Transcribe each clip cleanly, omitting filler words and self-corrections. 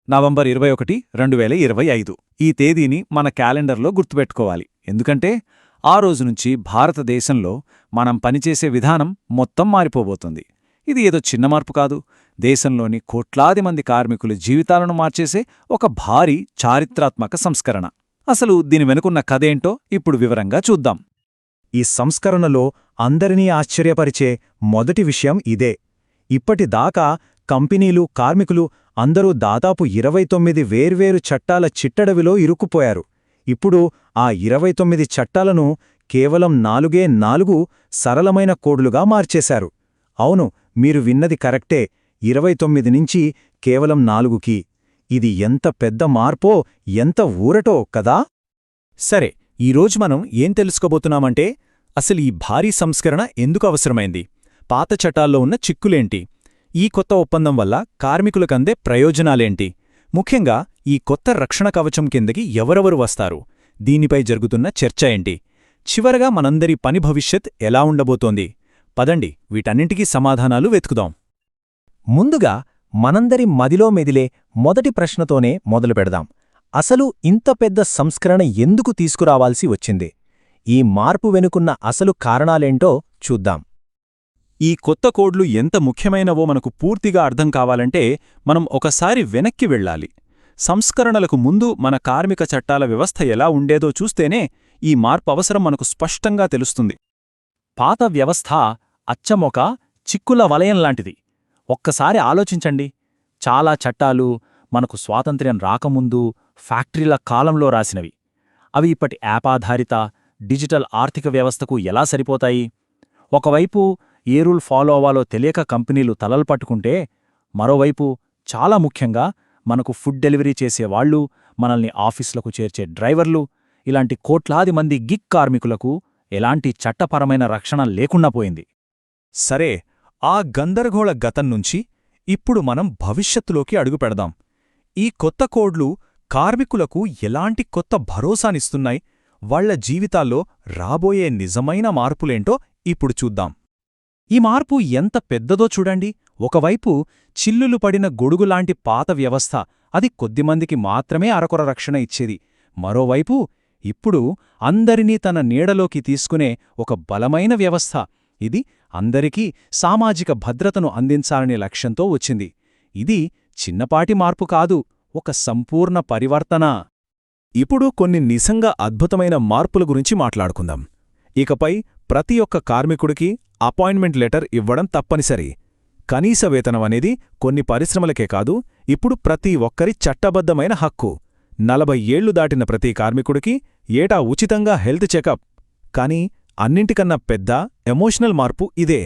November 21, 2025 ఈ తేదీని మన క్యాలెండర్లో గుర్తుపెట్టుకోవాలి. ఎందుకంటే ఆ రోజు నుంచి భారతదేశంలో మనం పనిచేసే విధానం మొత్తం మారిపోబోతుంది. ఇది ఏదో చిన్న మార్పు కాదు, దేశంలోని కోట్లాది మంది కార్మికుల జీవితాలను మార్చేసే ఒక భారీ చారిత్రాత్మక సంస్కరణ. అసలు దీని వెనుకున్న కథేంటో ఇప్పుడు వివరంగా చూద్దాం. ఈ సంస్కరణలో అందరినీ ఆశ్చర్యపరిచే మొదటి విషయం ఇదే. ఇప్పటిదాకా కంపెనీలు, కార్మికులు అందరూ దాదాపు 29 వేర్వేరు చట్టాల చిట్టడవిలో ఇరుక్కుపోయారు. ఇప్పుడు ఆ 29 చట్టాలను కేవలం 4 సరళమైన కోడ్లుగా మార్చేశారు. అవును, మీరు విన్నది కరెక్టే, 29 నుంచి కేవలం 4కి. ఇది ఎంత పెద్ద మార్పో, ఎంత ఊరటో కదా. సరే, ఈరోజు మనం ఏం తెలుసుకోబోతున్నామంటే అసలు ఈ భారీ సంస్కరణ ఎందుకు అవసరమైంది, పాత చట్టాల్లో ఉన్న చిక్కులేంటి, ఈ కొత్త ఒప్పందం వల్ల కార్మికులకందే ప్రయోజనాలేంటి, ముఖ్యంగా ఈ కొత్త రక్షణ కవచం కిందకి ఎవరెవరు వస్తారు, దీనిపై జరుగుతున్న చర్చ ఏంటి, చివరగా మనందరి పని భవిష్యత్ ఎలా ఉండబోతోంది. పదండి, వీటన్నింటికీ సమాధానాలు వెతుకుదాం. ముందుగా మనందరి మదిలో మెదిలే మొదటి ప్రశ్నతోనే మొదలుపెడదాం. అసలు ఇంత పెద్ద సంస్కరణ ఎందుకు తీసుకురావాల్సి వచ్చింది? ఈ మార్పు వెనుకున్న అసలు కారణాలేంటో చూద్దాం. ఈ కొత్త కోడ్లు ఎంత ముఖ్యమైనవో మనకు పూర్తిగా అర్థం కావాలంటే మనం ఒకసారి వెనక్కి వెళ్ళాలి. సంస్కరణలకు ముందు మన కార్మిక చట్టాల వ్యవస్థ ఎలా ఉండేదో చూస్తేనే ఈ మార్పు అవసరం మనకు స్పష్టంగా తెలుస్తుంది. పాత వ్యవస్థ అచ్చమొక చిక్కుల వలయంలాంటిది. ఒక్కసారి ఆలోచించండి, చాలా చట్టాలు మనకు స్వాతంత్ర్యం రాకముందు ఫ్యాక్టరీల కాలంలో రాసినవి. అవి ఇప్పటి యాపాధారిత డిజిటల్ ఆర్థిక వ్యవస్థకు ఎలా సరిపోతాయి? ఒకవైపు ఏ రూల్ ఫాలో అవ్వాలో తెలియక కంపెనీలు తలలు పట్టుకుంటే, మరోవైపు చాలా ముఖ్యంగా మనకు ఫుడ్ డెలివరీ చేసేవాళ్లు, మనల్ని ఆఫీసులకు చేర్చే డ్రైవర్లు, ఇలాంటి కోట్లాది మంది గిగ్ కార్మికులకు ఎలాంటి చట్టపరమైన రక్షణ లేకుండా పోయింది. సరే, ఆ గందరగోళ గతం నుంచి ఇప్పుడు మనం భవిష్యత్తులోకి అడుగుపెడదాం. ఈ కొత్త కోడ్లు కార్మికులకు ఎలాంటి కొత్త భరోసానిస్తున్నాయి, వాళ్ల జీవితాల్లో రాబోయే నిజమైన మార్పులేంటో ఇప్పుడు చూద్దాం. ఈ మార్పు ఎంత పెద్దదో చూడండి. ఒకవైపు చిల్లులు పడిన గొడుగులాంటి పాత వ్యవస్థ, అది కొద్దిమందికి మాత్రమే అరకొర రక్షణ ఇచ్చేది. మరోవైపు ఇప్పుడు అందరినీ తన నీడలోకి తీసుకునే ఒక బలమైన వ్యవస్థ, ఇది అందరికీ సామాజిక భద్రతను అందించాలనే లక్ష్యంతో వచ్చింది. ఇది చిన్నపాటి మార్పు కాదు, ఒక సంపూర్ణ పరివర్తన. ఇప్పుడు కొన్ని నిజంగా అద్భుతమైన మార్పుల గురించి మాట్లాడుకుందాం. ఇకపై ప్రతి ఒక్క కార్మికుడికి అపాయింట్మెంట్ లెటర్ ఇవ్వడం తప్పనిసరి. కనీస వేతనం అనేది కొన్ని పరిశ్రమలకే కాదు, ఇప్పుడు ప్రతి ఒక్కరి చట్టబద్ధమైన హక్కు. 40 ఏళ్లు దాటిన ప్రతి కార్మికుడికి ఏటా ఉచితంగా హెల్త్ చెకప్. కానీ అన్నింటికన్నా పెద్ద ఎమోషనల్ మార్పు ఇదే.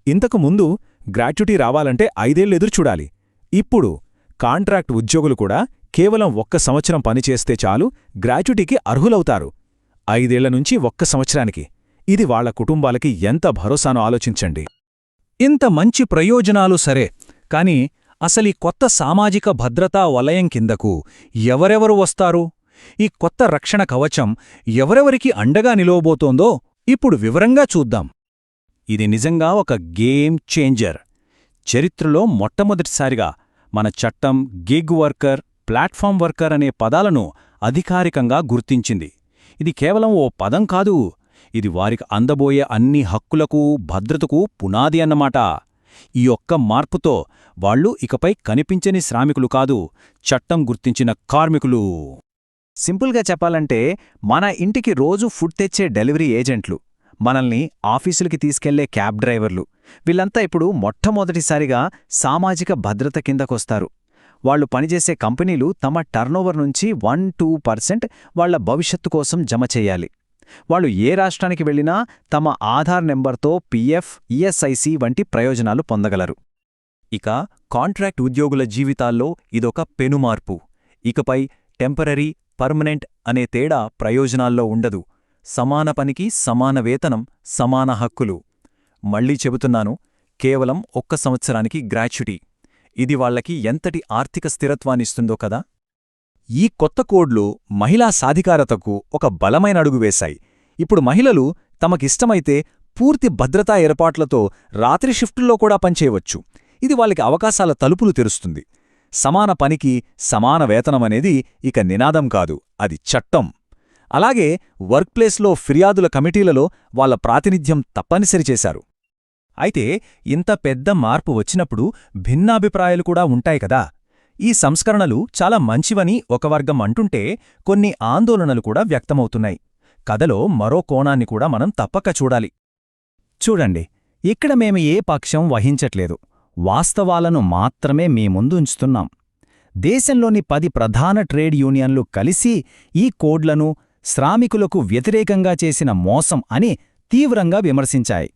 ఇంతకు ముందు గ్రాట్యుటీ రావాలంటే 5 ఏళ్లు ఎదురుచూడాలి. ఇప్పుడు కాంట్రాక్ట్ ఉద్యోగులు కూడా కేవలం 1 సంవత్సరం పనిచేస్తే చాలు గ్రాట్యుటీకి అర్హులవుతారు. 5 ఏళ్ల నుంచి 1 సంవత్సరానికి. ఇది వాళ్ల కుటుంబాలకి ఎంత భరోసానో ఆలోచించండి. ఇంత మంచి ప్రయోజనాలు సరే, కాని అసలీ కొత్త సామాజిక భద్రతా వలయం కిందకు ఎవరెవరు వస్తారు? ఈ కొత్త రక్షణ కవచం ఎవరెవరికి అండగా నిలవబోతోందో ఇప్పుడు వివరంగా చూద్దాం. ఇది నిజంగా ఒక గేమ్ చేంజర్. చరిత్రలో మొట్టమొదటిసారిగా మన చట్టం గిగ్ వర్కర్, ప్లాట్ఫామ్ వర్కర్ అనే పదాలను అధికారికంగా గుర్తించింది. ఇది కేవలం ఓ పదం కాదు, ఇది వారికి అందబోయే అన్ని హక్కులకు, భద్రతకు పునాది అన్నమాట. ఈ ఒక్క మార్పుతో వాళ్లు ఇకపై కనిపించని శ్రామికులు కాదు, చట్టం గుర్తించిన కార్మికులు. సింపుల్గా చెప్పాలంటే మన ఇంటికి రోజు ఫుడ్ తెచ్చే డెలివరీ ఏజెంట్లు, మనల్ని ఆఫీసులకి తీసుకెళ్లే క్యాబ్ డ్రైవర్లు, వీళ్ళంతా ఇప్పుడు మొట్టమొదటిసారిగా సామాజిక భద్రత కిందకొస్తారు. వాళ్లు పనిచేసే కంపెనీలు తమ టర్నోవర్ నుంచి 1-2% వాళ్ల భవిష్యత్తు కోసం జమ చెయ్యాలి. వాళ్ళు ఏ రాష్ట్రానికి వెళ్లినా తమ ఆధార్ నెంబర్తో పీఎఫ్, ఈఎస్ఐసి వంటి ప్రయోజనాలు పొందగలరు. ఇక కాంట్రాక్ట్ ఉద్యోగుల జీవితాల్లో ఇదొక పెనుమార్పు. ఇకపై టెంపరరీ, పర్మనెంట్ అనే తేడా ప్రయోజనాల్లో ఉండదు. సమాన పనికి సమాన వేతనం, సమాన హక్కులు. మళ్లీ చెబుతున్నాను, కేవలం 1 సంవత్సరానికి గ్రాట్యుటీ. ఇది వాళ్లకి ఎంతటి ఆర్థిక స్థిరత్వాన్నిస్తుందో కదా. ఈ కొత్త కోడ్లు మహిళా సాధికారతకు ఒక బలమైన అడుగు వేశాయి. ఇప్పుడు మహిళలు తమకిష్టమైతే పూర్తి భద్రతా ఏర్పాట్లతో రాత్రి షిఫ్టుల్లో కూడా పనిచేయవచ్చు. ఇది వాళ్ళకి అవకాశాల తలుపులు తెరుస్తుంది. సమాన పనికి సమాన వేతనమనేది ఇక నినాదం కాదు, అది చట్టం. అలాగే వర్క్ప్లేస్లో ఫిర్యాదుల కమిటీలలో వాళ్ళ ప్రాతినిధ్యం తప్పనిసరి చేశారు. అయితే ఇంత పెద్ద మార్పు వచ్చినప్పుడు భిన్నాభిప్రాయాలు కూడా ఉంటాయి కదా. ఈ సంస్కరణలు చాలా మంచివని ఒక వర్గం అంటుంటే కొన్ని ఆందోళనలు కూడా వ్యక్తమవుతున్నాయి. కథలో మరో కోణాన్ని కూడా మనం తప్పక చూడాలి. చూడండి, ఇక్కడ మేము ఏ పక్షం వహించట్లేదు, వాస్తవాలను మాత్రమే మీ ముందు ఉంచుతున్నాం. దేశంలోని 10 ప్రధాన ట్రేడ్ యూనియన్లు కలిసి ఈ కోడ్లను శ్రామికులకు వ్యతిరేకంగా చేసిన మోసం అని తీవ్రంగా విమర్శించాయి.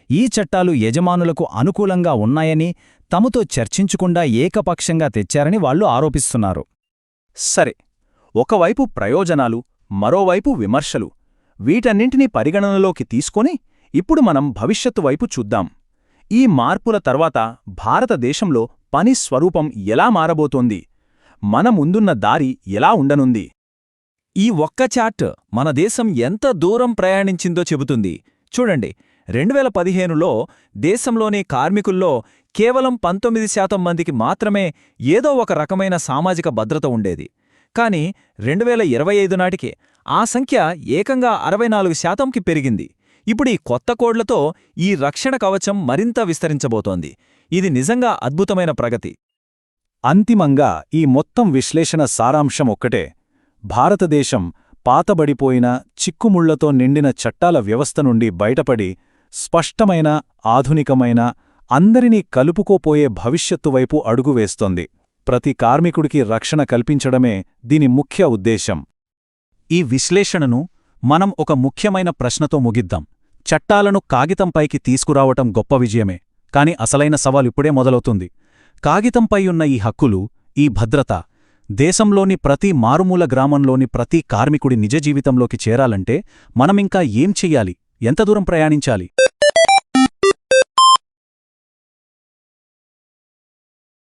ఈ చట్టాలు యజమానులకు అనుకూలంగా ఉన్నాయని, తమతో చర్చించకుండా ఏకపక్షంగా తెచ్చారని వాళ్లు ఆరోపిస్తున్నారు. సరే, ఒకవైపు ప్రయోజనాలు, మరోవైపు విమర్శలు, వీటన్నింటినీ పరిగణనలోకి తీసుకొని ఇప్పుడు మనం భవిష్యత్తు వైపు చూద్దాం. ఈ మార్పుల తర్వాత భారతదేశంలో పని స్వరూపం ఎలా మారబోతోంది, మన ముందున్న దారి ఎలా ఉండనుంది? ఈ ఒక్క చార్ట్ మన దేశం ఎంత దూరం ప్రయాణించిందో చెబుతుంది. చూడండి, 2015లో దేశంలోని కార్మికుల్లో కేవలం 19% మందికి మాత్రమే ఏదో ఒక రకమైన సామాజిక భద్రత ఉండేది. కాని 2025 నాటికి ఆ సంఖ్య ఏకంగా 64%కి పెరిగింది. ఇప్పుడు ఈ కొత్త కోడ్లతో ఈ రక్షణ కవచం మరింత విస్తరించబోతోంది. ఇది నిజంగా అద్భుతమైన ప్రగతి. అంతిమంగా ఈ మొత్తం విశ్లేషణ సారాంశం ఒక్కటే: భారతదేశం పాతబడిపోయిన, చిక్కుముళ్లతో నిండిన చట్టాల వ్యవస్థ నుండి బయటపడి స్పష్టమైన, ఆధునికమైన, అందరినీ కలుపుకోపోయే భవిష్యత్తు వైపు అడుగువేస్తోంది. ప్రతి కార్మికుడికి రక్షణ కల్పించడమే దీని ముఖ్య ఉద్దేశం. ఈ విశ్లేషణను మనం ఒక ముఖ్యమైన ప్రశ్నతో ముగిద్దాం. చట్టాలను కాగితంపైకి తీసుకురావటం గొప్ప విజయమే, కాని అసలైన సవాలిప్పుడే మొదలవుతుంది. కాగితంపై ఉన్న ఈ హక్కులు, ఈ భద్రత దేశంలోని ప్రతి మారుమూల గ్రామంలోని ప్రతి కార్మికుడి నిజ జీవితంలోకి చేరాలంటే మనమింకా ఏం చెయ్యాలి, ఎంత దూరం ప్రయాణించాలి?